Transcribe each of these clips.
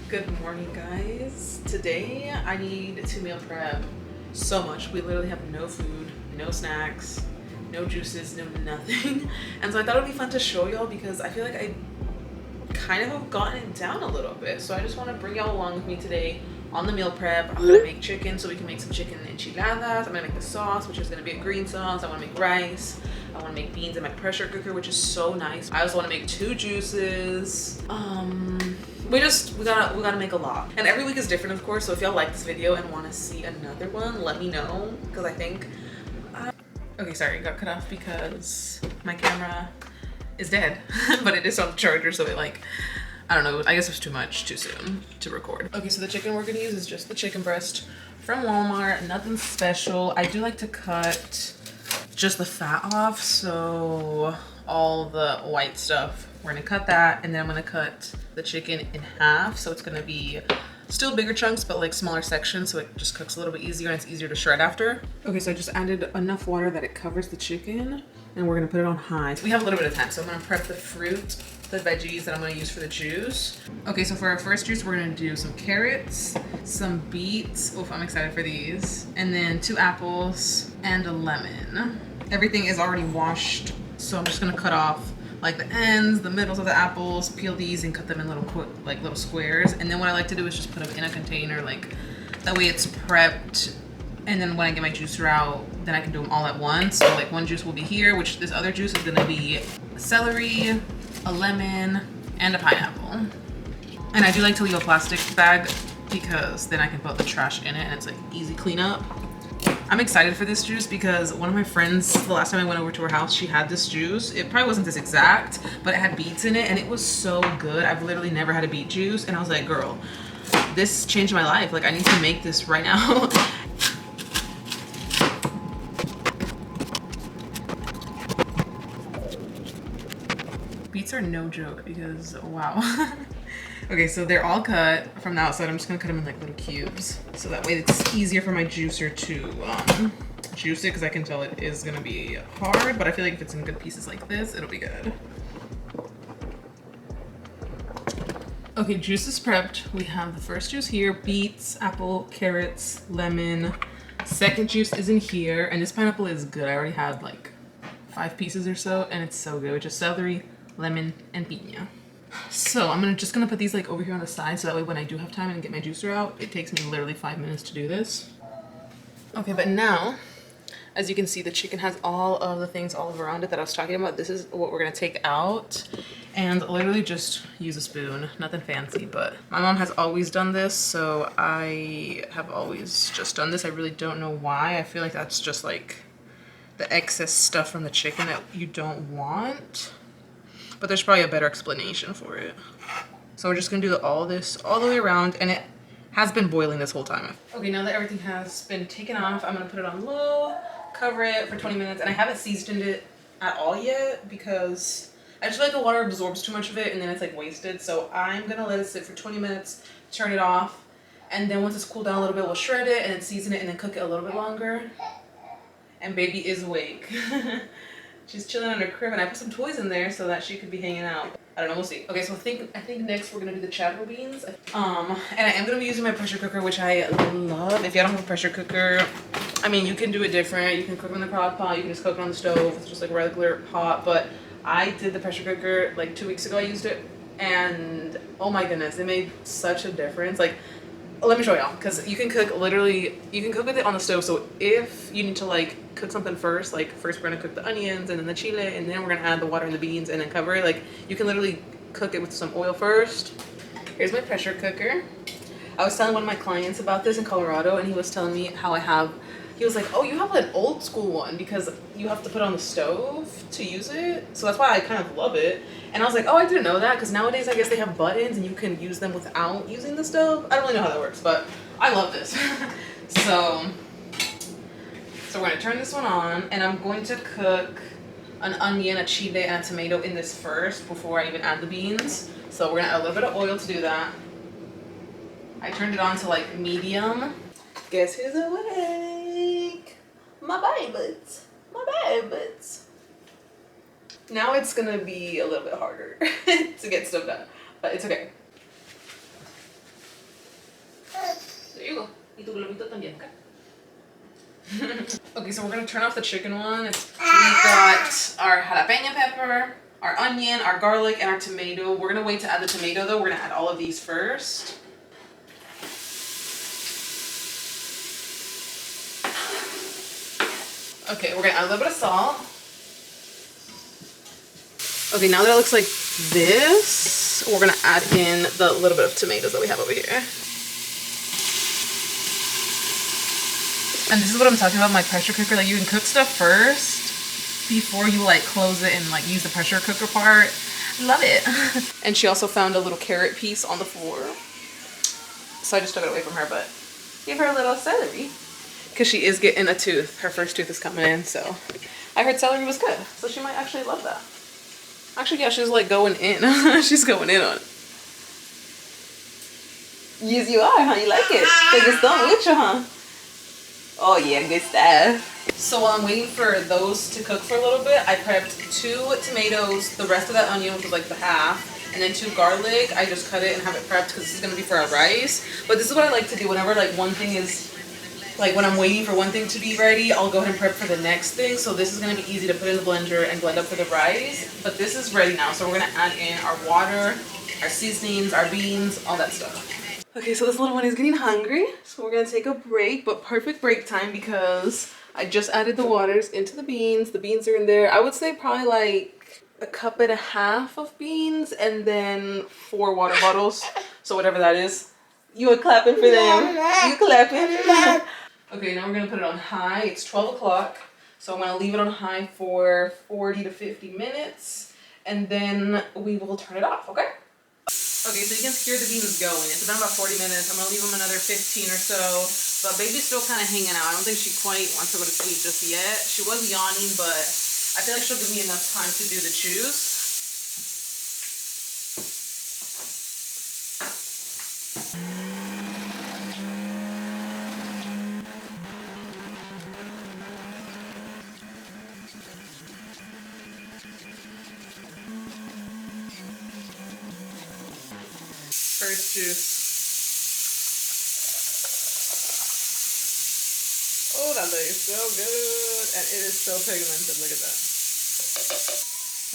Good morning, guys. Today I need to meal prep so much. We literally have no food, no snacks, no juices, no nothing. And so I thought it would be fun to show y'all because I feel like I kind of have gotten it down a little bit. So I just want to bring y'all along with me today on the meal prep. I'm gonna make chicken, so we can make some chicken enchiladas. I'm gonna make the sauce, which is gonna be a green sauce. I want to make rice. I want to make beans in my pressure cooker, which is so nice. I also want to make 2 juices. We gotta make a lot, and every week is different, of course. So if y'all like this video and want to see another one, let me know, because I think okay, sorry, it got cut off because my camera is dead. But it is on the charger, so it, like, I don't know, I guess it was too soon to record. Okay, so the chicken we're gonna use is just the chicken breast from Walmart, nothing special. I do like to cut just the fat off, so all the white stuff, we're gonna cut that, and then I'm gonna cut the chicken in half, so it's gonna be still bigger chunks, but like smaller sections, so it just cooks a little bit easier and it's easier to shred after. Okay, so I just added enough water that it covers the chicken, and we're gonna put it on high. We have a little bit of time, so I'm gonna prep the fruit, the veggies that I'm gonna use for the juice. Okay, so for our first juice, we're gonna do some carrots, some beets, oof, I'm excited for these, and then 2 apples and a lemon. Everything is already washed, so I'm just gonna cut off like the ends, the middles of the apples, peel these and cut them in little squares. And then what I like to do is just put them in a container, like that way it's prepped. And then when I get my juicer out, then I can do them all at once. So like one juice will be here, which this other juice is gonna be celery, a lemon, and a pineapple. And I do like to leave a plastic bag because then I can put the trash in it and it's like easy cleanup. I'm excited for this juice because one of my friends, the last time I went over to her house, she had this juice. It probably wasn't this exact, but it had beets in it and it was so good. I've literally never had a beet juice, and I was like, girl, this changed my life. Like, I need to make this right now. Beets are no joke because, wow. Okay, so they're all cut from the outside. I'm just gonna cut them in like little cubes, so that way it's easier for my juicer to juice it, because I can tell it is gonna be hard, but I feel like if it's in good pieces like this, it'll be good. Okay, juice is prepped. We have the first juice here, beets, apple, carrots, lemon. Second juice is in here, and this pineapple is good. I already had like 5 pieces or so, and it's so good, which is celery, lemon, and piña. So I'm just gonna put these like over here on the side, so that way when I do have time and get my juicer out, it takes me literally 5 minutes to do this. Okay, but now, as you can see, the chicken has all of the things all around it that I was talking about. This is what we're gonna take out, and literally just use a spoon, nothing fancy, but my mom has always done this, so I have always just done this. I really don't know why. I feel like that's just like the excess stuff from the chicken that you don't want. But there's probably a better explanation for it. So we're just gonna do all this all the way around, and it has been boiling this whole time. Okay, now that everything has been taken off, I'm gonna put it on low, cover it for 20 minutes, and I haven't seasoned it at all yet because I just feel like the water absorbs too much of it and then it's like wasted. So I'm gonna let it sit for 20 minutes, turn it off, and then once it's cooled down a little bit, we'll shred it and then season it and then cook it a little bit longer. And baby is awake. She's chilling in her crib, and I put some toys in there so that she could be hanging out. I don't know, we'll see. Okay, so I think next we're gonna do the chapel beans. And I am gonna be using my pressure cooker, which I love. If you don't have a pressure cooker, I mean, you can do it different. You can cook in the crock pot, you can just cook it on the stove. It's just like a regular pot, but I did the pressure cooker like 2 weeks ago. I used it, and oh my goodness, it made such a difference. Like, let me show y'all, because you can cook with it on the stove. So if you need to like cook something first, like first we're gonna cook the onions and then the chile, and then we're gonna add the water and the beans and then cover it. Like, you can literally cook it with some oil first. Here's my pressure cooker. I was telling one of my clients about this in Colorado, and he was telling me how he was like, oh, you have an old school one because you have to put it on the stove to use it. So that's why I kind of love it. And I was like, oh, I didn't know that, because nowadays I guess they have buttons and you can use them without using the stove. I don't really know how that works, but I love this. So we're gonna turn this one on, and I'm going to cook an onion, a chile, and a tomato in this first before I even add the beans. So we're gonna add a little bit of oil to do that. I turned it on to like medium. Guess who's awake? My babies. My babies. Now it's gonna be a little bit harder to get stuff done, but it's okay. Y tu globito también, okay? Okay, so we're gonna turn off the chicken one. We got our jalapeno pepper, our onion, our garlic, and our tomato. We're gonna wait to add the tomato though. We're gonna add all of these first. Okay, we're gonna add a little bit of salt. Okay, now that it looks like this, we're gonna add in the little bit of tomatoes that we have over here. And this is what I'm talking about, my pressure cooker. Like, you can cook stuff first before you like close it and like use the pressure cooker part. Love it. And she also found a little carrot piece on the floor. So I just took it away from her, but give her a little celery. Because she is getting a tooth. Her first tooth is coming in, so I heard celery was good. So she might actually love that. Actually, yeah, she's like going in. She's going in on it. Yes, you are, huh? You like it? Because it's done with you, huh? Oh yeah, good stuff. So while I'm waiting for those to cook for a little bit, I prepped 2 tomatoes, the rest of that onion, which was like the half, and then 2 garlic. I just cut it and have it prepped because this is going to be for our rice. But this is what I like to do whenever like one thing is, like when I'm waiting for one thing to be ready, I'll go ahead and prep for the next thing. So this is going to be easy to put in the blender and blend up for the rice. But this is ready now, so we're going to add in our water, our seasonings, our beans, all that stuff. Okay, so this little one is getting hungry, so we're gonna take a break, but perfect break time because I just added the waters into the beans. The beans are in there. I would say probably like 1.5 cups of beans and then 4 water bottles. So whatever that is. You are clapping for them. You clapping. Okay, now we're gonna put it on high. It's 12 o'clock, so I'm gonna leave it on high for 40 to 50 minutes, and then we will turn it off, okay? Okay, so you can hear the beans going. It's been about 40 minutes. I'm gonna leave them another 15 or so. But baby's still kind of hanging out. I don't think she quite wants to go to sleep just yet. She was yawning, but I feel like she'll give me enough time to do the juice. First juice. Oh, that looks so good. And it is so pigmented. Look at that.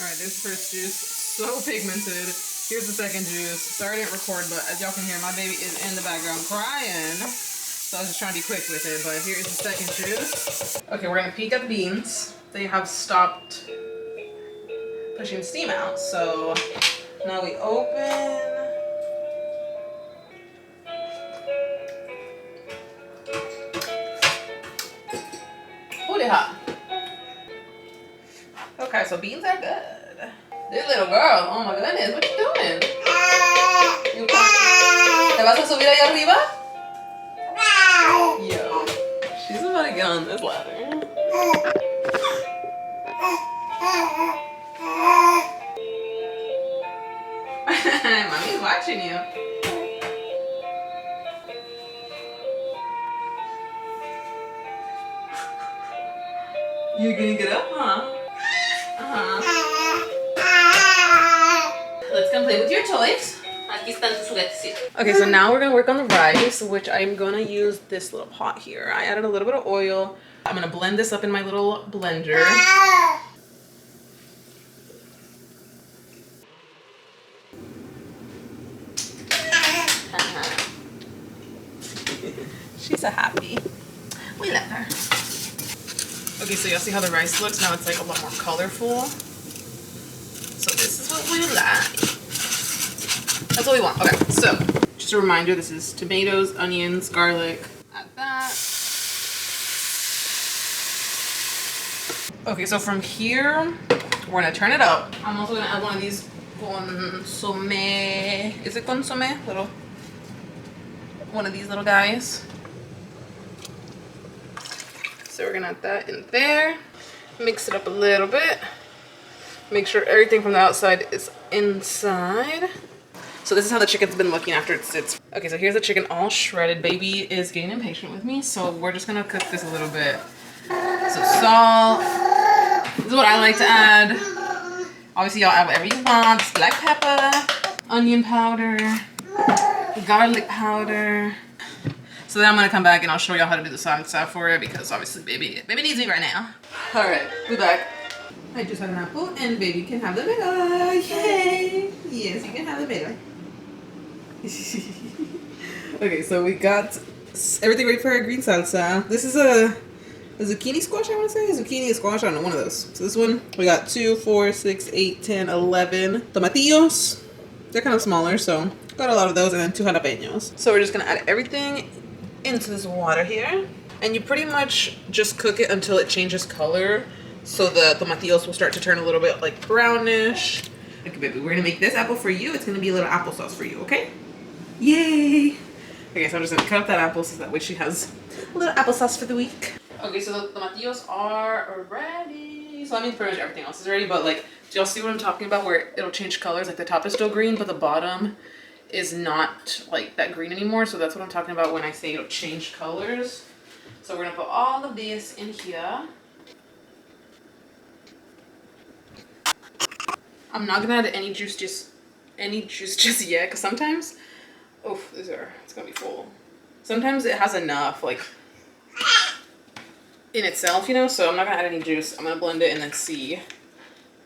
Alright, there's the first juice. So pigmented. Here's the second juice. Sorry I didn't record, but as y'all can hear, my baby is in the background crying. So I was just trying to be quick with it, but here's the second juice. Okay, we're gonna peek at the beans. They have stopped pushing steam out. So now we open. Hot. Okay, so beans are good. This little girl, oh my goodness, what you doing? ¿Te vas a subir allá arriba? Yo, she's about to get on this ladder. Mommy's watching you. You're gonna get up, huh? Let's come play with your toys. Okay, so now we're gonna work on the rice, which I'm gonna use this little pot here. I added a little bit of oil. I'm gonna blend this up in my little blender. She's a happy. We love her. Okay, so y'all see how the rice looks? Now it's like a lot more colorful. So this is what we like. That's what we want. Okay, so just a reminder, this is tomatoes, onions, garlic. Add that. Okay, so from here, we're gonna turn it up. I'm also gonna add one of these consomme. Is it consomme? One of these little guys. So we're gonna add that in there. Mix it up a little bit. Make sure everything from the outside is inside. So this is how the chicken's been looking after it sits. Okay, so here's the chicken all shredded. Baby is getting impatient with me, so we're just gonna cook this a little bit. So salt. This is what I like to add. Obviously, y'all add whatever you want. Just black pepper, onion powder, garlic powder. So then I'm gonna come back and I'll show y'all how to do the salsa for it because obviously baby needs me right now. All right, we're back. I just had an apple and baby can have the middle. Yay! Yes, you can have the middle. Okay, so we got everything ready for our green salsa. This is a zucchini squash, I want to say. A zucchini, a squash, I don't know, one of those. So this one, we got 2, 4, 6, 8, 10, 11 tomatillos. They're kind of smaller, so got a lot of those, and then 2 jalapenos. So we're just gonna add everything into this water here. And you pretty much just cook it until it changes color. So the tomatillos will start to turn a little bit like brownish. Okay, baby, we're gonna make this apple for you. It's gonna be a little applesauce for you, okay? Yay! Okay, so I'm just gonna cut up that apple so that way she has a little applesauce for the week. Okay, so the tomatillos are ready. So I mean, pretty much everything else is ready, but like, do y'all see what I'm talking about where it'll change colors? Like the top is still green, but the bottom is not like that green anymore. So that's what I'm talking about when I say it'll change colors. So we're gonna put all of this in here. I'm not gonna add any juice just yet, because sometimes, oh, it's gonna be full. Sometimes it has enough, like, in itself, you know, so I'm not gonna add any juice. I'm gonna blend it and then see.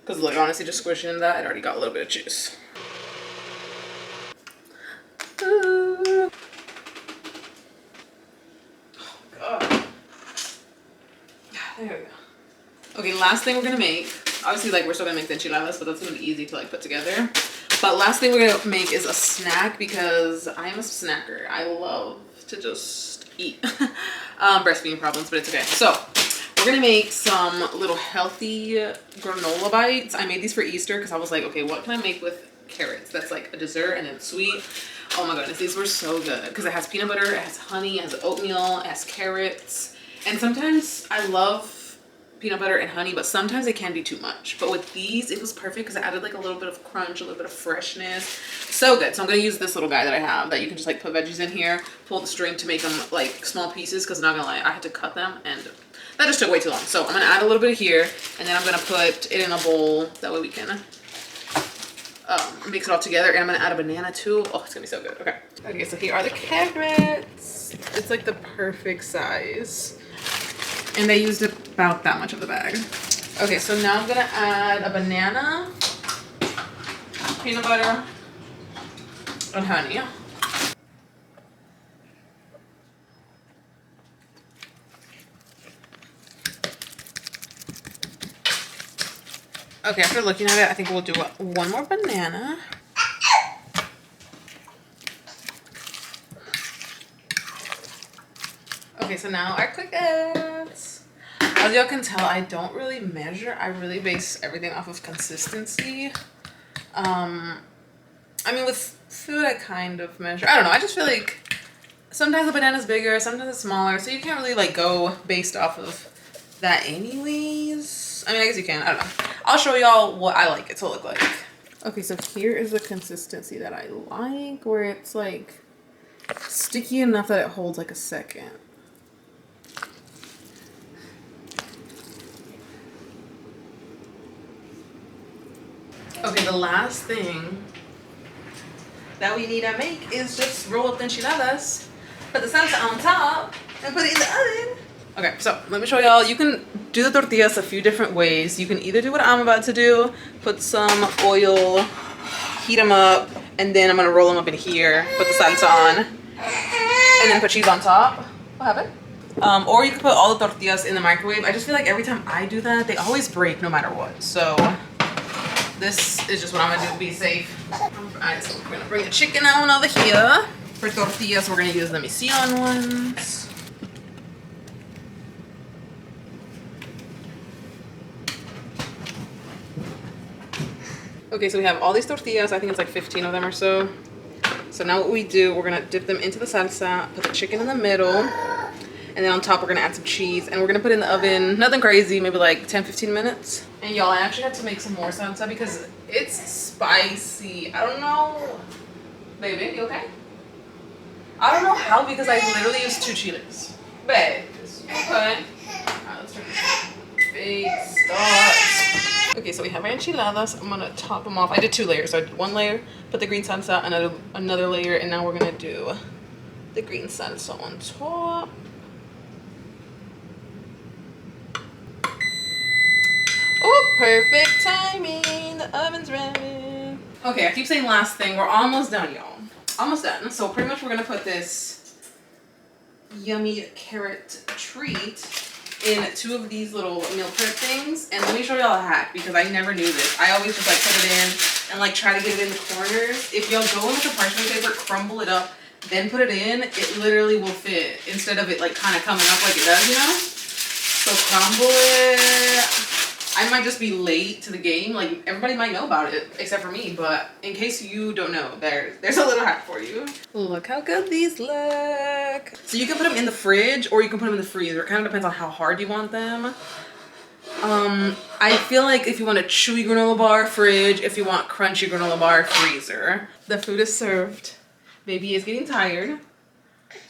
Because, like, honestly, just squishing in that, it already got a little bit of juice. Oh, God. There we go. Okay, last thing we're gonna make, obviously, like, we're still gonna make the enchiladas, but that's gonna be easy to, like, put together. But last thing we're gonna make is a snack because I'm a snacker. I love to just eat. Breastfeeding problems, but it's okay. So we're gonna make some little healthy granola bites. I made these for Easter because I was like, okay, what can I make with carrots? That's like a dessert and then sweet. Oh my goodness, these were so good because it has peanut butter, it has honey, it has oatmeal, it has carrots. And sometimes I love peanut butter and honey, but sometimes it can be too much. But with these, it was perfect because I added like a little bit of crunch, a little bit of freshness. So good. So I'm gonna use this little guy that I have that you can just like put veggies in here, pull the string to make them like small pieces, because not gonna lie, I had to cut them and that just took way too long. So I'm gonna add a little bit here and then I'm gonna put it in a bowl. That way we can mix it all together, and I'm gonna add a banana too. Oh, it's gonna be so good. Okay. Okay, so here are the carrots. It's like the perfect size. And they used about that much of the bag. Okay, so now I'm gonna add a banana, peanut butter, and honey. Okay, after looking at it, I think we'll do one more banana. Okay, so now our crickets. As y'all can tell, I don't really measure. I really base everything off of consistency. I mean, with food, I kind of measure. I don't know. I just feel like sometimes the banana's bigger, sometimes it's smaller. So you can't really like go based off of that anyways. I mean, I guess you can. I don't know. I'll show y'all what I like it to look like. Okay, so here is the consistency that I like, where it's like sticky enough that it holds like a second. Okay, the last thing that we need to make is just roll up the enchiladas, put the salsa on top, and put it in the oven. Okay, so let me show y'all. You can do the tortillas a few different ways. You can either do what I'm about to do, put some oil, heat them up, and then I'm gonna roll them up in here, put the salsa on, and then put cheese on top. What happened? Or you can put all the tortillas in the microwave. I just feel like every time I do that, they always break no matter what. So this is just what I'm gonna do to be safe. Alright, so we're gonna bring the chicken on over here. For tortillas, we're gonna use the mission ones. Okay, so we have all these tortillas. I think it's like 15 of them or so. So now what we do, we're gonna dip them into the salsa, put the chicken in the middle, and then on top we're gonna add some cheese, and we're gonna put it in the oven, nothing crazy, maybe like 10-15 minutes. And y'all, I actually have to make some more salsa because it's spicy. I don't know. Baby, you okay? I don't know how, because I literally used 2 chiles. Babe, okay. Alright, let's turn this big start. Okay, so we have our enchiladas. I'm gonna top them off. I did 2 layers. So I did 1 layer, put the green salsa, another layer, and now we're gonna do the green salsa on top. Oh, perfect timing. The oven's ready. Okay, I keep saying last thing. We're almost done, y'all. Almost done. So pretty much we're gonna put this yummy carrot treat in 2 of these little meal prep things. And let me show y'all a hack because I never knew this. I always just like put it in and like try to get it in the corners. If y'all go in with a parchment paper, crumble it up, then put it in, it literally will fit instead of it like kind of coming up like it does, you know? So crumble it. I might just be late to the game. Like everybody might know about it except for me, but in case you don't know, there's a little hack for you. Look how good these look. So you can put them in the fridge or you can put them in the freezer. It kind of depends on how hard you want them. I feel like if you want a chewy granola bar, fridge. If you want crunchy granola bar, freezer. The food is served. Baby is getting tired,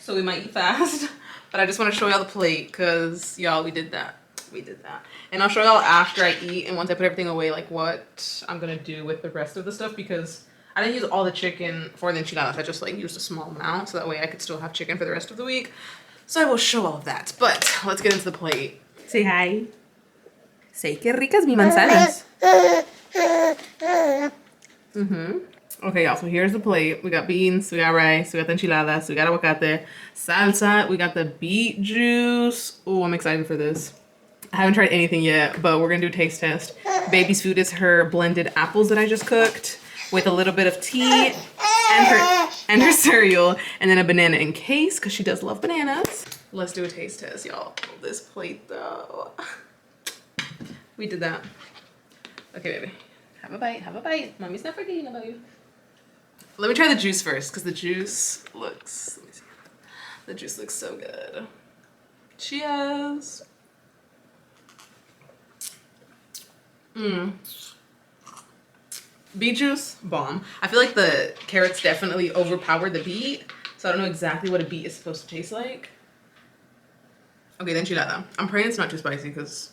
so we might eat fast. But I just want to show y'all the plate because y'all, we did that. We did that. And I'll show y'all after I eat and once I put everything away, like what I'm gonna do with the rest of the stuff because I didn't use all the chicken for the enchiladas. I just like used a small amount so that way I could still have chicken for the rest of the week. So I will show all of that. But let's get into the plate. Say hi. Say que ricas mi manzanas. Okay, y'all, so here's the plate. We got beans, we got rice, we got the enchiladas, we got aguacate, salsa, we got the beet juice. Oh, I'm excited for this. I haven't tried anything yet, but we're gonna do a taste test. Baby's food is her blended apples that I just cooked with a little bit of tea and her cereal, and then a banana in case, because she does love bananas. Let's do a taste test, y'all. This plate though. We did that. Okay, baby. Have a bite, have a bite. Mommy's not forgetting about you. Let me try the juice first, because the juice looks, let me see. The juice looks so good. Cheers. Beet juice, bomb. I feel like the carrots definitely overpowered the beet, so I don't know exactly what a beet is supposed to taste like. Okay, the enchilada. I'm praying it's not too spicy because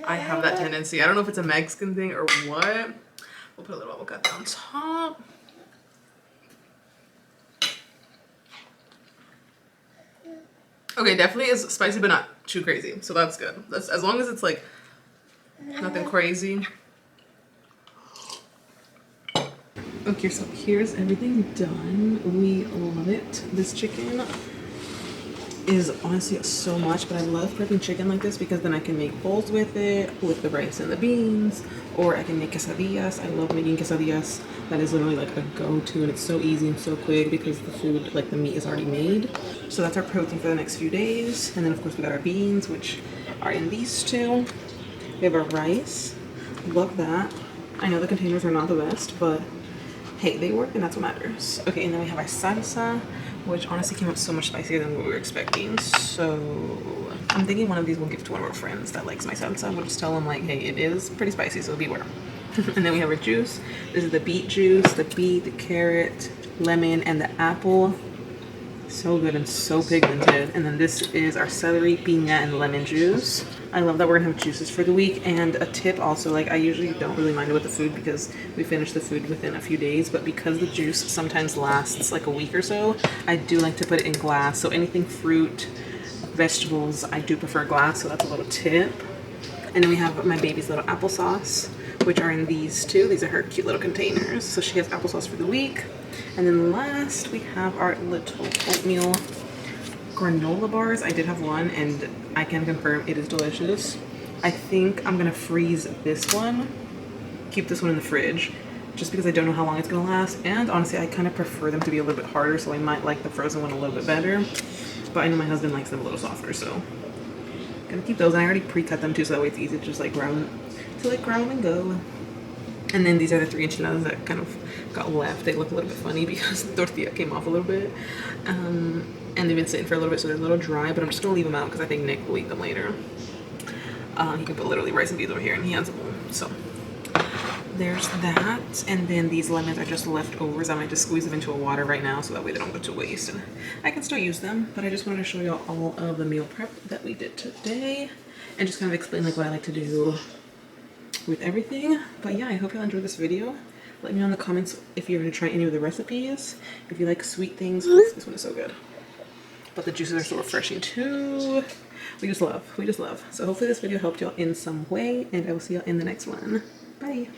I have that tendency. I don't know if it's a Mexican thing or what. We'll put a little avocado on top. Okay, definitely is spicy, but not too crazy, so that's good. That's as long as it's like nothing crazy. Okay, so here's everything done. We love it. This chicken is honestly so much, but I love prepping chicken like this because then I can make bowls with it, with the rice and the beans, or I can make quesadillas. I love making quesadillas. That is literally like a go-to, and it's so easy and so quick because the food, like the meat is already made. So that's our protein for the next few days. And then of course we got our beans, which are in these 2. We have our rice. Love that. I know the containers are not the best, but hey, they work and that's what matters. Okay, and then we have our salsa, which honestly came out so much spicier than what we were expecting. So I'm thinking one of these we'll give to one of our friends that likes my salsa. We'll just tell them like, hey, it is pretty spicy, so beware. And then we have our juice. This is the beet juice, the beet, the carrot, lemon, and the apple. So good and so pigmented. And then this is our celery, piña, and lemon juice. I love that we're gonna have juices for the week. And a tip also, like I usually don't really mind it with the food because we finish the food within a few days, but because the juice sometimes lasts like a week or so, I do like to put it in glass. So anything fruit, vegetables, I do prefer glass, so that's a little tip. And then we have my baby's little applesauce, which are in these 2. These are her cute little containers. So she has applesauce for the week. And then last, we have our little oatmeal granola bars. I did have one, and I can confirm it is delicious. I think I'm gonna freeze this one, keep this one in the fridge, just because I don't know how long it's gonna last. And honestly, I kind of prefer them to be a little bit harder, so I might like the frozen one a little bit better. But I know my husband likes them a little softer, so gonna keep those. And I already pre-cut them too, so that way it's easy to just like grab them and go. And then these are the 3 enchiladas that kind of got left. They look a little bit funny because the tortilla came off a little bit. And they've been sitting for a little bit, so they're a little dry, but I'm just gonna leave them out because I think Nick will eat them later. He can put literally rice and beans over here and he has a bowl. So there's that. And then these lemons are just leftovers. I might just squeeze them into a water right now so that way they don't go to waste. And I can still use them, but I just wanted to show you all of the meal prep that we did today and just kind of explain like what I like to do with everything. But yeah, I hope y'all enjoyed this video. Let me know in the comments if you're gonna try any of the recipes. If you like sweet things, this one is so good. But the juices are so refreshing too. We just love. So hopefully this video helped y'all in some way, and I will see y'all in the next one. Bye.